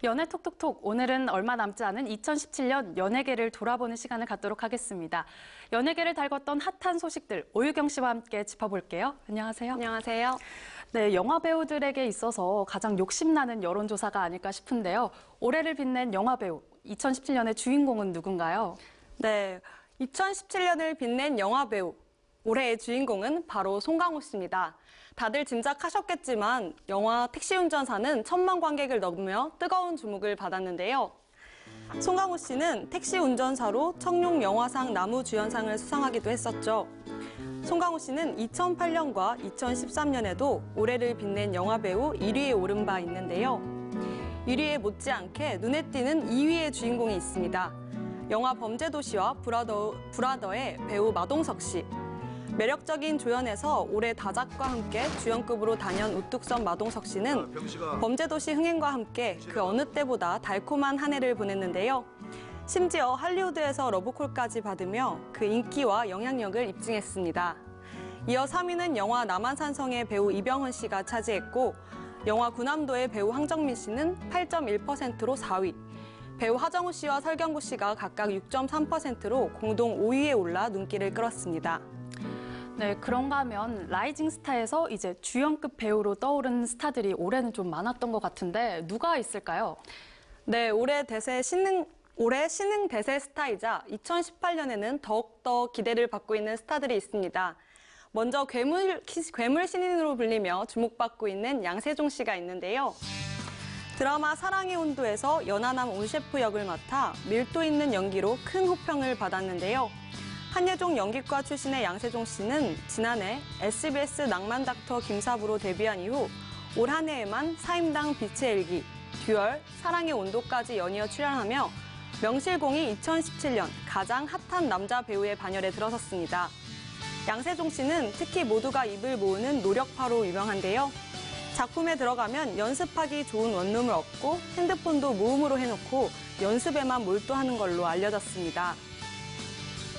연애 톡톡톡, 오늘은 얼마 남지 않은 2017년 연예계를 돌아보는 시간을 갖도록 하겠습니다. 연예계를 달궜던 핫한 소식들, 오유경 씨와 함께 짚어볼게요. 안녕하세요. 안녕하세요. 네, 영화 배우들에게 있어서 가장 욕심나는 여론조사가 아닐까 싶은데요. 올해를 빛낸 영화 배우, 2017년의 주인공은 누군가요? 네, 2017년을 빛낸 영화 배우. 올해의 주인공은 바로 송강호 씨입니다. 다들 짐작하셨겠지만 영화 택시운전사는 1,000만 관객을 넘으며 뜨거운 주목을 받았는데요. 송강호 씨는 택시운전사로 청룡 영화상 남우주연상을 수상하기도 했었죠. 송강호 씨는 2008년과 2013년에도 올해를 빛낸 영화배우 1위에 오른 바 있는데요. 1위에 못지않게 눈에 띄는 2위의 주인공이 있습니다. 영화 범죄도시와 브라더의 배우 마동석 씨. 매력적인 조연에서 올해 다작과 함께 주연급으로 단연 우뚝 선 마동석 씨는 범죄도시 흥행과 함께 그 어느 때보다 달콤한 한 해를 보냈는데요. 심지어 할리우드에서 러브콜까지 받으며 그 인기와 영향력을 입증했습니다. 이어 3위는 영화 남한산성의 배우 이병헌 씨가 차지했고, 영화 군함도의 배우 황정민 씨는 8.1%로 4위, 배우 하정우 씨와 설경구 씨가 각각 6.3%로 공동 5위에 올라 눈길을 끌었습니다. 네, 그런가 하면 라이징 스타에서 이제 주연급 배우로 떠오른 스타들이 올해는 좀 많았던 것 같은데 누가 있을까요? 네, 올해 신흥 대세 스타이자 2018년에는 더욱더 기대를 받고 있는 스타들이 있습니다. 먼저 괴물 신인으로 불리며 주목받고 있는 양세종 씨가 있는데요. 드라마 사랑의 온도에서 연하남 온 셰프 역을 맡아 밀도 있는 연기로 큰 호평을 받았는데요. 한예종 연기과 출신의 양세종 씨는 지난해 SBS 낭만닥터 김사부로 데뷔한 이후 올 한 해에만 사임당 빛의 일기, 듀얼, 사랑의 온도까지 연이어 출연하며 명실공히 2017년 가장 핫한 남자 배우의 반열에 들어섰습니다. 양세종 씨는 특히 모두가 입을 모으는 노력파로 유명한데요. 작품에 들어가면 연습하기 좋은 원룸을 얻고 핸드폰도 무음으로 해놓고 연습에만 몰두하는 걸로 알려졌습니다.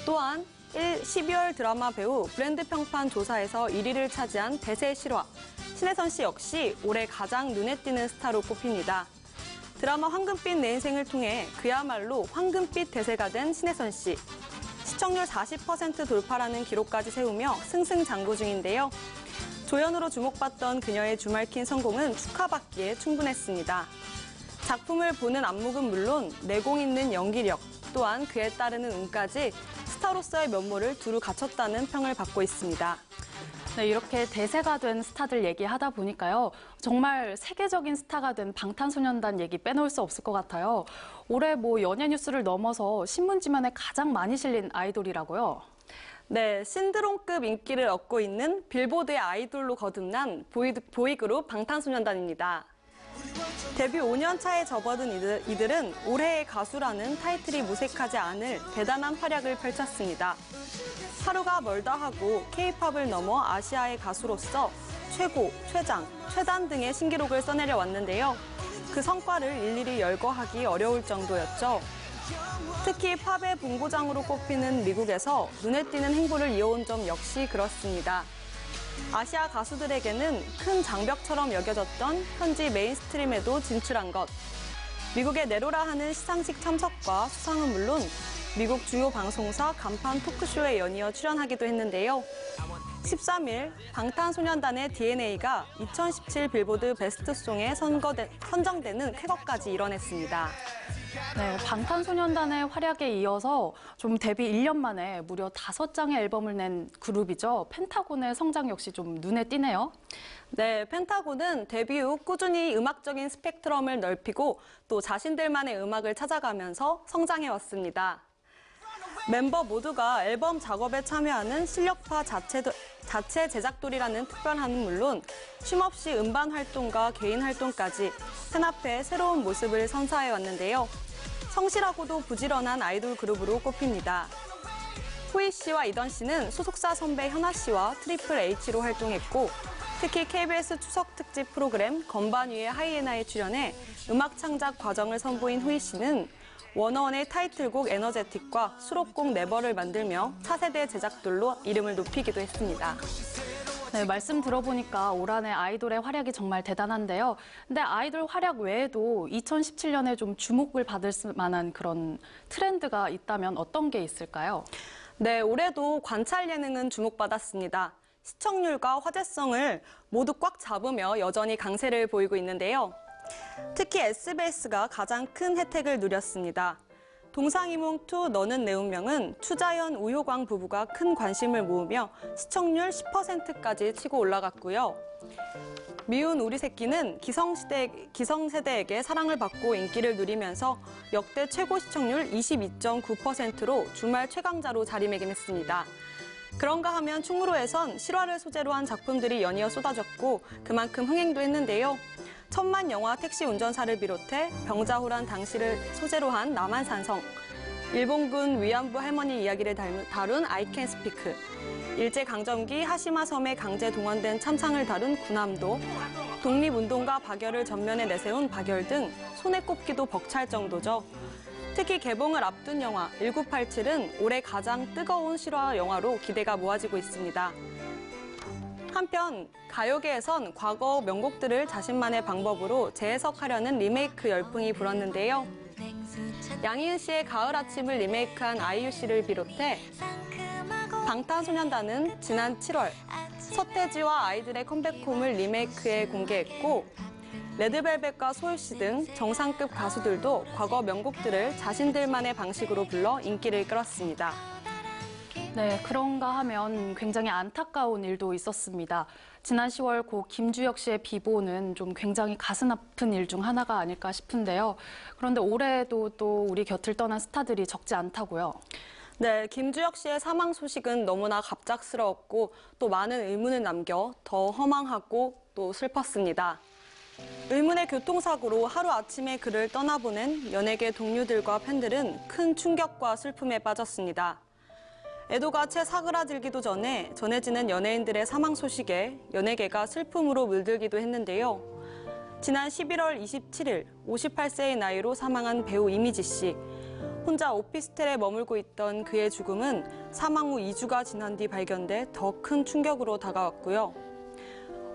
또한 12월 드라마 배우 브랜드 평판 조사에서 1위를 차지한 대세 실화, 신혜선 씨 역시 올해 가장 눈에 띄는 스타로 꼽힙니다. 드라마 황금빛 내 인생을 통해 그야말로 황금빛 대세가 된 신혜선 씨. 시청률 40% 돌파라는 기록까지 세우며 승승장구 중인데요. 조연으로 주목받던 그녀의 주말킨 성공은 축하받기에 충분했습니다. 작품을 보는 안목은 물론 내공 있는 연기력, 또한 그에 따르는 운까지 스타로서의 면모를 두루 갖췄다는 평을 받고 있습니다. 네, 이렇게 대세가 된 스타들 얘기하다 보니까요. 정말 세계적인 스타가 된 방탄소년단 얘기 빼놓을 수 없을 것 같아요. 올해 연예 뉴스를 넘어서 신문지면에 가장 많이 실린 아이돌이라고요. 네, 신드롬급 인기를 얻고 있는 빌보드의 아이돌로 거듭난 보이그룹 방탄소년단입니다. 데뷔 5년 차에 접어든 이들은 올해의 가수라는 타이틀이 무색하지 않을 대단한 활약을 펼쳤습니다. 하루가 멀다 하고 K-팝을 넘어 아시아의 가수로서 최고, 최장, 최단 등의 신기록을 써내려 왔는데요. 그 성과를 일일이 열거하기 어려울 정도였죠. 특히 팝의 본고장으로 꼽히는 미국에서 눈에 띄는 행보를 이어온 점 역시 그렇습니다. 아시아 가수들에게는 큰 장벽처럼 여겨졌던 현지 메인스트림에도 진출한 것. 미국의 내로라 하는 시상식 참석과 수상은 물론 미국 주요 방송사 간판 토크쇼에 연이어 출연하기도 했는데요. 13일 방탄소년단의 DNA가 2017 빌보드 베스트송에 선정되는 쾌거까지 이뤄냈습니다. 네, 방탄소년단의 활약에 이어서 좀 데뷔 1년 만에 무려 5장의 앨범을 낸 그룹이죠. 펜타곤의 성장 역시 좀 눈에 띄네요. 네, 펜타곤은 데뷔 후 꾸준히 음악적인 스펙트럼을 넓히고 또 자신들만의 음악을 찾아가면서 성장해왔습니다. 멤버 모두가 앨범 작업에 참여하는 실력파 자체 제작돌이라는 특별함은 물론 쉼없이 음반 활동과 개인 활동까지 팬 앞에 새로운 모습을 선사해왔는데요. 성실하고도 부지런한 아이돌 그룹으로 꼽힙니다. 호이 씨와 이던 씨는 소속사 선배 현아 씨와 트리플 H로 활동했고 특히 KBS 추석 특집 프로그램 건반 위의 하이에나에 출연해 음악 창작 과정을 선보인 호이 씨는 워너원의 타이틀곡 에너제틱과 수록곡 네버를 만들며 차세대 제작돌로 이름을 높이기도 했습니다. 네, 말씀 들어보니까 올 한해 아이돌의 활약이 정말 대단한데요. 근데 아이돌 활약 외에도 2017년에 좀 주목을 받을 만한 그런 트렌드가 있다면 어떤 게 있을까요? 네, 올해도 관찰 예능은 주목받았습니다. 시청률과 화제성을 모두 꽉 잡으며 여전히 강세를 보이고 있는데요. 특히 SBS가 가장 큰 혜택을 누렸습니다. 동상이몽2 너는 내 운명은 추자연, 우효광 부부가 큰 관심을 모으며 시청률 10%까지 치고 올라갔고요. 미운 우리 새끼는 기성세대에게 사랑을 받고 인기를 누리면서 역대 최고 시청률 22.9%로 주말 최강자로 자리매김했습니다. 그런가 하면 충무로에선 실화를 소재로 한 작품들이 연이어 쏟아졌고 그만큼 흥행도 했는데요. 천만 영화 택시 운전사를 비롯해 병자호란 당시를 소재로 한 남한산성, 일본군 위안부 할머니 이야기를 다룬 I Can Speak, 일제강점기 하시마 섬에 강제 동원된 참상을 다룬 군함도, 독립운동가 박열을 전면에 내세운 박열 등 손에 꼽기도 벅찰 정도죠. 특히 개봉을 앞둔 영화 1987은 올해 가장 뜨거운 실화 영화로 기대가 모아지고 있습니다. 한편 가요계에선 과거 명곡들을 자신만의 방법으로 재해석하려는 리메이크 열풍이 불었는데요. 양희은 씨의 가을 아침을 리메이크한 아이유 씨를 비롯해 방탄소년단은 지난 7월 서태지와 아이들의 컴백홈을 리메이크해 공개했고 레드벨벳과 소유씨 등 정상급 가수들도 과거 명곡들을 자신들만의 방식으로 불러 인기를 끌었습니다. 네, 그런가 하면 굉장히 안타까운 일도 있었습니다. 지난 10월 고 김주혁 씨의 비보는 좀 굉장히 가슴 아픈 일 중 하나가 아닐까 싶은데요. 그런데 올해도 또 우리 곁을 떠난 스타들이 적지 않다고요. 네, 김주혁 씨의 사망 소식은 너무나 갑작스러웠고 또 많은 의문을 남겨 더 허망하고 또 슬펐습니다. 의문의 교통사고로 하루아침에 그를 떠나보낸 연예계 동료들과 팬들은 큰 충격과 슬픔에 빠졌습니다. 애도가 채 사그라들기도 전에 전해지는 연예인들의 사망 소식에 연예계가 슬픔으로 물들기도 했는데요. 지난 11월 27일 58세의 나이로 사망한 배우 이미지 씨. 혼자 오피스텔에 머물고 있던 그의 죽음은 사망 후 2주가 지난 뒤 발견돼 더 큰 충격으로 다가왔고요.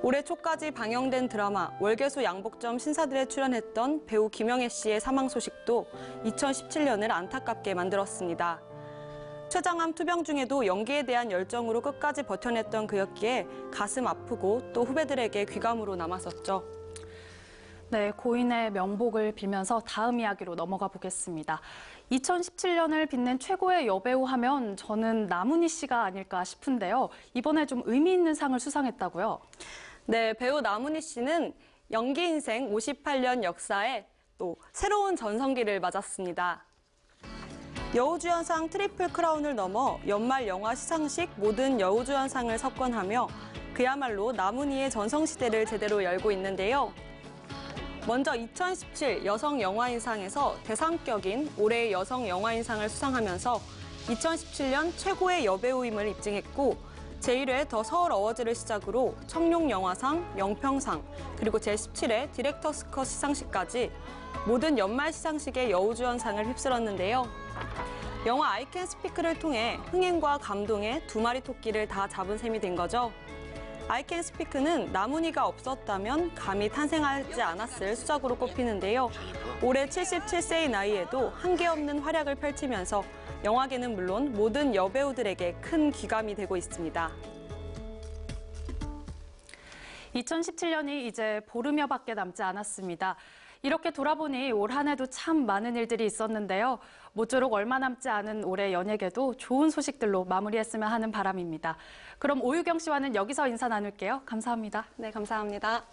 올해 초까지 방영된 드라마 월계수 양복점 신사들에 출연했던 배우 김영애 씨의 사망 소식도 2017년을 안타깝게 만들었습니다. 췌장암 투병 중에도 연기에 대한 열정으로 끝까지 버텨냈던 그였기에 가슴 아프고 또 후배들에게 귀감으로 남았었죠. 네, 고인의 명복을 빌면서 다음 이야기로 넘어가 보겠습니다. 2017년을 빛낸 최고의 여배우 하면 저는 나문희 씨가 아닐까 싶은데요. 이번에 좀 의미 있는 상을 수상했다고요? 네, 배우 나문희 씨는 연기 인생 58년 역사에 또 새로운 전성기를 맞았습니다. 여우주연상 트리플 크라운을 넘어 연말 영화 시상식 모든 여우주연상을 석권하며 그야말로 나문희의 전성시대를 제대로 열고 있는데요. 먼저 2017 여성영화인상에서 대상격인 올해의 여성영화인상을 수상하면서 2017년 최고의 여배우임을 입증했고 제1회 더 서울 어워즈를 시작으로 청룡영화상, 영평상, 그리고 제17회 디렉터스 컷 시상식까지 모든 연말 시상식의 여우주연상을 휩쓸었는데요. 영화 I Can Speak를 통해 흥행과 감동의 두 마리 토끼를 다 잡은 셈이 된 거죠. I Can Speak는 나문희가 없었다면 감히 탄생하지 않았을 수작으로 꼽히는데요. 올해 77세의 나이에도 한계없는 활약을 펼치면서 영화계는 물론 모든 여배우들에게 큰 귀감이 되고 있습니다. 2017년이 이제 보름여밖에 남지 않았습니다. 이렇게 돌아보니 올 한 해도 참 많은 일들이 있었는데요. 모쪼록 얼마 남지 않은 올해 연예계도 좋은 소식들로 마무리했으면 하는 바람입니다. 그럼 오유경 씨와는 여기서 인사 나눌게요. 감사합니다. 네, 감사합니다.